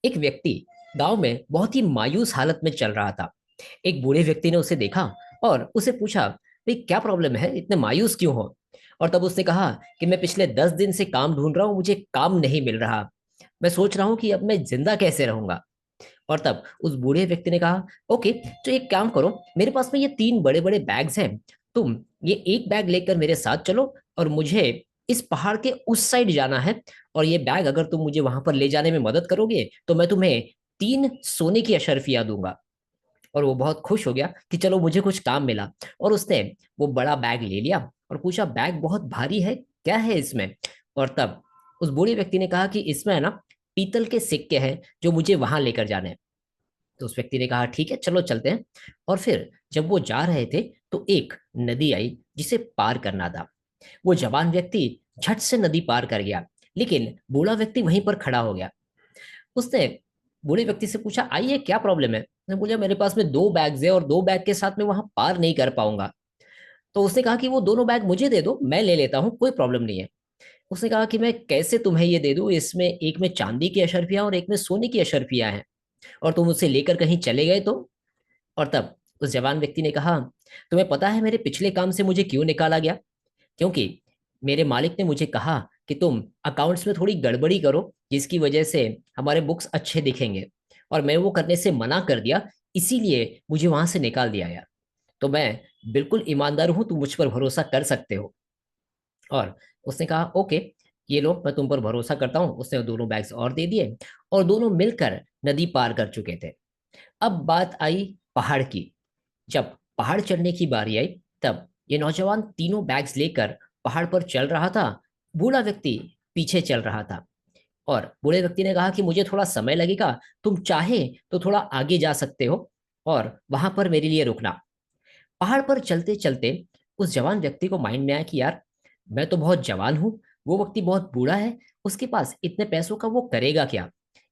एक व्यक्ति गांव में बहुत ही मायूस हालत में चल रहा था। एक बूढ़े व्यक्ति ने उसे देखा और उसे पूछा, भाई क्या प्रॉब्लम है, इतने मायूस क्यों हो? और तब उसने कहा कि मैं पिछले 10 दिन से काम ढूंढ रहा हूँ, मुझे काम नहीं मिल रहा। मैं सोच रहा हूँ कि अब मैं जिंदा कैसे रहूंगा। और तब उस बूढ़े व्यक्ति ने कहा, ओके, तो एक काम करो, मेरे पास में ये 3 बड़े बड़े बैग्स हैं। तुम ये एक बैग लेकर मेरे साथ चलो और मुझे इस पहाड़ के उस साइड जाना है। और ये बैग अगर तुम मुझे वहां पर ले जाने में मदद करोगे तो मैं तुम्हें 3 सोने की अशर्फियां दूंगा। और वो बहुत खुश हो गया कि चलो मुझे कुछ काम मिला। और उसने वो बड़ा बैग ले लिया और पूछा, बैग बहुत भारी है, क्या है इसमें? और तब उस बूढ़े व्यक्ति ने कहा कि इसमें है ना पीतल के सिक्के हैं जो मुझे वहां लेकर जाने हैं। तो उस व्यक्ति ने कहा, ठीक है, चलो चलते हैं। और फिर जब वो जा रहे थे तो एक नदी आई जिसे पार करना था। वो जवान व्यक्ति झट से नदी पार कर गया, लेकिन बूढ़ा व्यक्ति वहीं पर खड़ा हो गया। उसने बूढ़े व्यक्ति से पूछा, आइए क्या प्रॉब्लम है? उसने बोला, मेरे पास में 2 बैग्स है और 2 बैग के साथ में वहां पार नहीं कर पाऊंगा। तो उसने कहा कि वो दोनों बैग मुझे दे दो, मैं ले लेता हूँ, कोई प्रॉब्लम नहीं है। उसने कहा कि मैं कैसे तुम्हें ये दे दूं, इसमें एक में चांदी की अशर्फियां और एक में सोने की अशर्फियां हैं, और तुम उसे लेकर कहीं चले गए तो? और तब उस जवान व्यक्ति ने कहा, तुम्हें पता है मेरे पिछले काम से मुझे क्यों निकाला गया? क्योंकि मेरे मालिक ने मुझे कहा कि तुम अकाउंट्स में थोड़ी गड़बड़ी करो जिसकी वजह से हमारे बुक्स अच्छे दिखेंगे, और मैं वो करने से मना कर दिया, इसीलिए मुझे वहां से निकाल दिया यार। तो मैं बिल्कुल ईमानदार हूं, तुम मुझ पर भरोसा कर सकते हो। और उसने कहा, ओके, ये लो, मैं तुम पर भरोसा करता हूँ। उसने दोनों बैग्स और दे दिए और दोनों मिलकर नदी पार कर चुके थे। अब बात आई पहाड़ की। जब पहाड़ चढ़ने की बारी आई तब ये नौजवान तीनों बैग्स लेकर पहाड़ पर चल रहा था। बूढ़ा व्यक्ति पीछे चल रहा था। और बूढ़े व्यक्ति ने कहा कि मुझे थोड़ा समय लगेगा, तुम चाहे तो थोड़ा आगे जा सकते हो और वहां पर मेरे लिए रुकना। पहाड़ पर चलते चलते उस जवान व्यक्ति को माइंड में आया कि यार, मैं तो बहुत जवान हूँ, वो व्यक्ति बहुत बूढ़ा है, उसके पास इतने पैसों का वो करेगा क्या?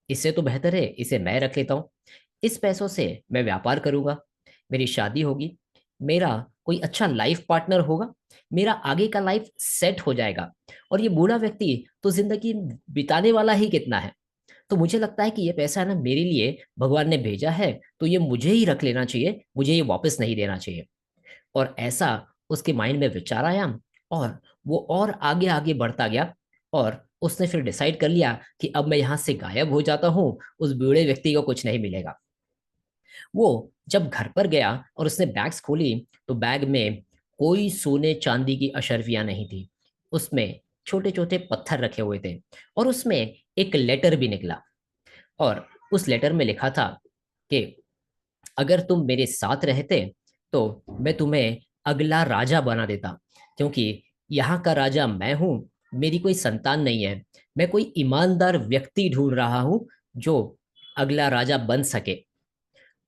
इससे तो बेहतर है इसे मैं रख लेता हूँ। इस पैसों से मैं व्यापार करूंगा, मेरी शादी होगी, मेरा कोई अच्छा लाइफ पार्टनर होगा, मेरा आगे का लाइफ सेट हो जाएगा। और ये बूढ़ा व्यक्ति तो जिंदगी बिताने वाला ही कितना है। तो मुझे लगता है कि ये पैसा है ना मेरे लिए भगवान ने भेजा है, तो ये मुझे ही रख लेना चाहिए, मुझे ये वापस नहीं देना चाहिए। और ऐसा उसके माइंड में विचार आया और वो और आगे आगे बढ़ता गया। और उसने फिर डिसाइड कर लिया कि अब मैं यहाँ से गायब हो जाता हूँ, उस बूढ़े व्यक्ति को कुछ नहीं मिलेगा। वो जब घर पर गया और उसने बैग्स खोली तो बैग में कोई सोने चांदी की अशर्फियां नहीं थी। उसमें छोटे छोटे पत्थर रखे हुए थे और उसमें एक लेटर भी निकला। और उस लेटर में लिखा था कि अगर तुम मेरे साथ रहते तो मैं तुम्हें अगला राजा बना देता, क्योंकि यहाँ का राजा मैं हूँ, मेरी कोई संतान नहीं है। मैं कोई ईमानदार व्यक्ति ढूंढ रहा हूँ जो अगला राजा बन सके।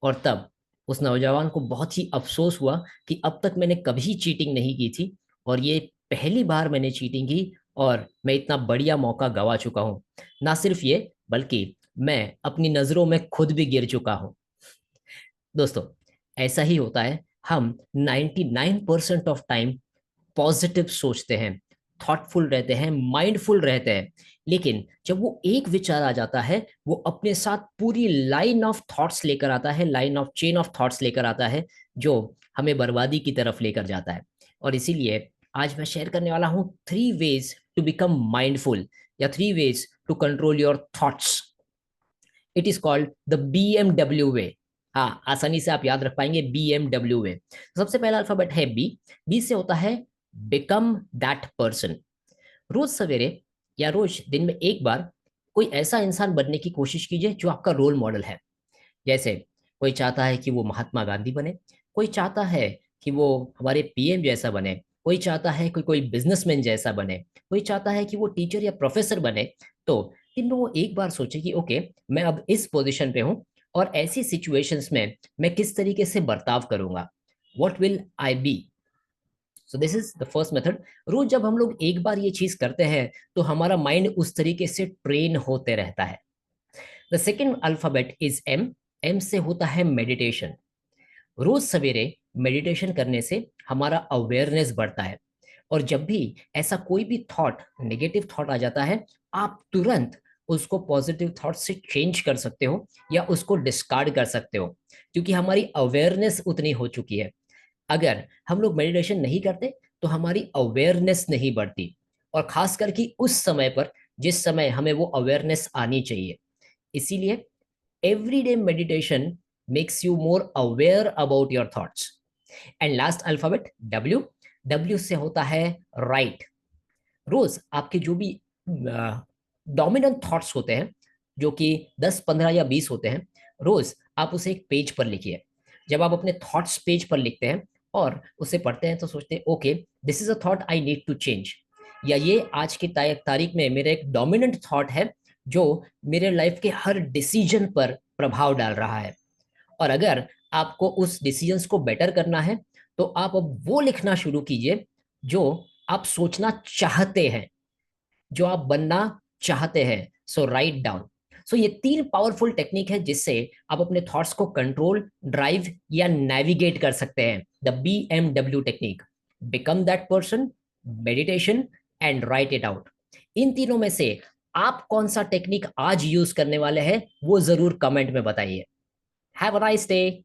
और तब उस नौजवान को बहुत ही अफसोस हुआ कि अब तक मैंने कभी चीटिंग नहीं की थी, और ये पहली बार मैंने चीटिंग की, और मैं इतना बढ़िया मौका गवा चुका हूँ। ना सिर्फ ये, बल्कि मैं अपनी नजरों में खुद भी गिर चुका हूँ। दोस्तों, ऐसा ही होता है। हम 99% ऑफ टाइम पॉजिटिव सोचते हैं, थॉटफुल रहते हैं, माइंडफुल रहते हैं, लेकिन जब वो एक विचार आ जाता है वो अपने साथ पूरी लाइन ऑफ थॉट्स लेकर आता है, line of chain of thoughts लेकर आता है, जो हमें बर्बादी की तरफ लेकर जाता है। और इसीलिए आज मैं शेयर करने वाला हूं 3 वेज टू बिकम माइंडफुल, या 3 ways to control your thoughts. It is called the BMW way. हाँ, आसानी से आप याद रख पाएंगे, BMW वे। सबसे पहला अल्फाबेट है बी। बी से होता है बिकम दैट पर्सन। रोज सवेरे या रोज दिन में एक बार कोई ऐसा इंसान बनने की कोशिश कीजिए जो आपका रोल मॉडल है। जैसे कोई चाहता है कि वो महात्मा गांधी बने, कोई चाहता है कि वो हमारे PM जैसा बने, कोई चाहता है कि कोई बिजनेसमैन जैसा बने, कोई चाहता है कि वो टीचर या प्रोफेसर बने। तो दिन में वो एक बार सोचे कि ओके, मैं अब इस पोजीशन पे हूँ और ऐसी सिचुएशंस में मैं किस तरीके से बर्ताव करूंगा, what will I be. So this is the first method. रोज जब हम लोग एक बार ये चीज करते हैं तो हमारा माइंड उस तरीके से ट्रेन होते रहता है। The second alphabet is M. M से होता है मेडिटेशन। रोज सवेरे मेडिटेशन करने से हमारा अवेयरनेस बढ़ता है। और जब भी ऐसा कोई भी थॉट, नेगेटिव थॉट आ जाता है, आप तुरंत उसको पॉजिटिव थॉट से चेंज कर सकते हो या उसको डिस्कार्ड कर सकते हो, क्योंकि हमारी अवेयरनेस उतनी हो चुकी है। अगर हम लोग मेडिटेशन नहीं करते तो हमारी अवेयरनेस नहीं बढ़ती, और खास करके उस समय पर जिस समय हमें वो अवेयरनेस आनी चाहिए। इसीलिए everyday meditation makes you more aware about your thoughts. And last alphabet W, W से होता है राइट। रोज आपके जो भी डोमिनेंट थॉट्स होते हैं, जो कि 10 15 या 20 होते हैं, रोज आप उसे एक पेज पर लिखिए। जब आप अपने थॉट्स पेज पर लिखते हैं और उसे पढ़ते हैं तो सोचते हैं okay, this is a thought I need to change, या ये आज की तारीख में मेरा एक डोमिनेंट थॉट है जो मेरे लाइफ के हर डिसीजन पर प्रभाव डाल रहा है। और अगर आपको उस डिसीजंस को बेटर करना है तो आप अब वो लिखना शुरू कीजिए जो आप सोचना चाहते हैं, जो आप बनना चाहते हैं। सो राइट डाउन। सो ये 3 पावरफुल टेक्निक है जिससे आप अपने थॉट्स को कंट्रोल, ड्राइव या नेविगेट कर सकते हैं। The BMW technique, become that person, meditation and write it out. इन तीनों में से आप कौन सा टेक्निक आज यूज करने वाले हैं वो जरूर कमेंट में बताइए। Have a nice day.